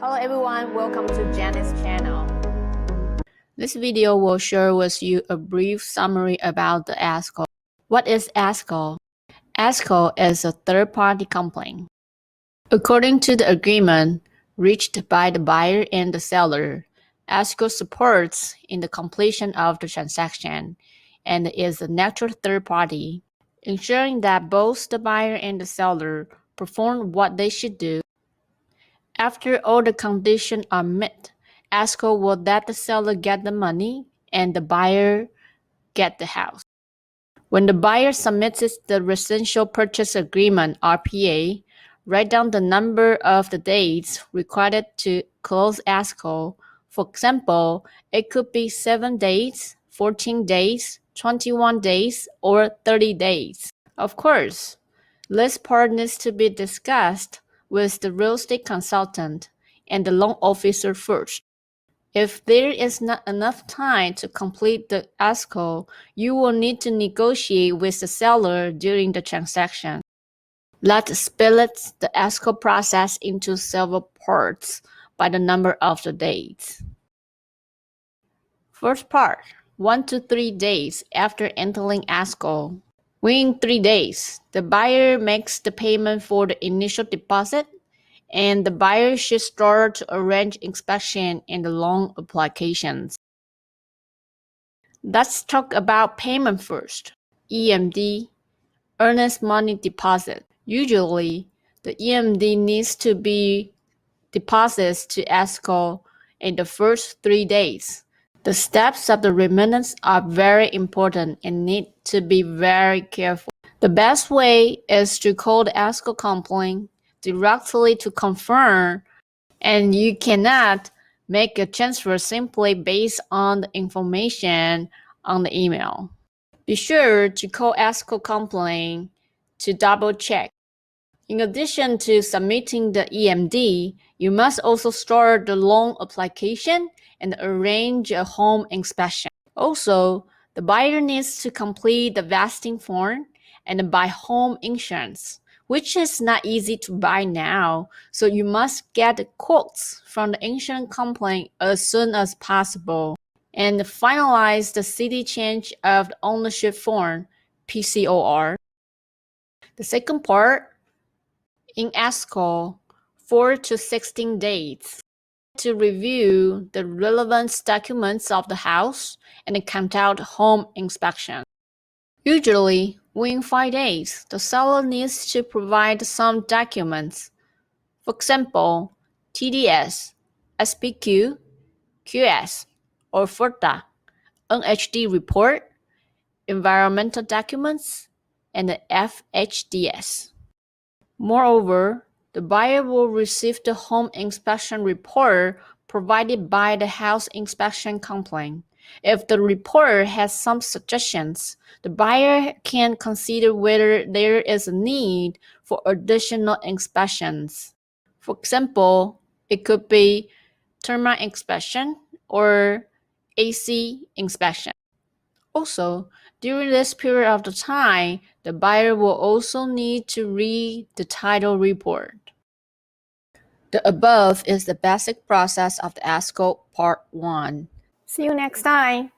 Hello everyone, welcome to Janice channel. This video will share with you a brief summary about the Escrow. What is Escrow? Escrow is a third-party complaint. According to the agreement reached by the buyer and the seller, Escrow supports in the completion of the transaction and is a neutral third party, ensuring that both the buyer and the seller perform what they should do. After all the conditions are met, Escrow will let the seller get the money and the buyer get the house. When the buyer submits the residential purchase agreement (RPA), write down the number of the days required to close Escrow. For example, it could be 7 days, 14 days, 21 days, or 30 days. Of course, this part needs to be discussed with the real estate consultant and the loan officer first. If there is not enough time to complete the escrow, you will need to negotiate with the seller during the transaction. Let's split the escrow process into several parts by the number of the days. First part, 1 to 3 days after entering escrow. Within 3 days, the buyer makes the payment for the initial deposit, and the buyer should start to arrange inspection and the loan applications. Let's talk about payment first. EMD, earnest money deposit. Usually, the EMD needs to be deposited to escrow in the first 3 days. The steps of the remittance are very important and need to be very careful. The best way is to call the escrow complaint directly to confirm, and you cannot make a transfer simply based on the information on the email. Be sure to call escrow complaint to double check. In addition to submitting the EMD, you must also start the loan application and arrange a home inspection. Also, the buyer needs to complete the vesting form and buy home insurance, which is not easy to buy now, so you must get quotes from the insurance company as soon as possible. And finalize the city change of the ownership form, PCOR. The second part, in escrow, 4 to 16 days to review the relevant documents of the house and carry out home inspection. Usually, within 5 days, the seller needs to provide some documents. For example, TDS, SPQ, QS, or FORTA, NHD report, environmental documents, and the FHDS. Moreover, the buyer will receive the home inspection report provided by the house inspection complaint. If the report has some suggestions, the buyer can consider whether there is a need for additional inspections. For example, it could be termite inspection or AC inspection. Also, during this period of the time, the buyer will also need to read the title report. The above is the basic process of the escrow part 1. See you next time.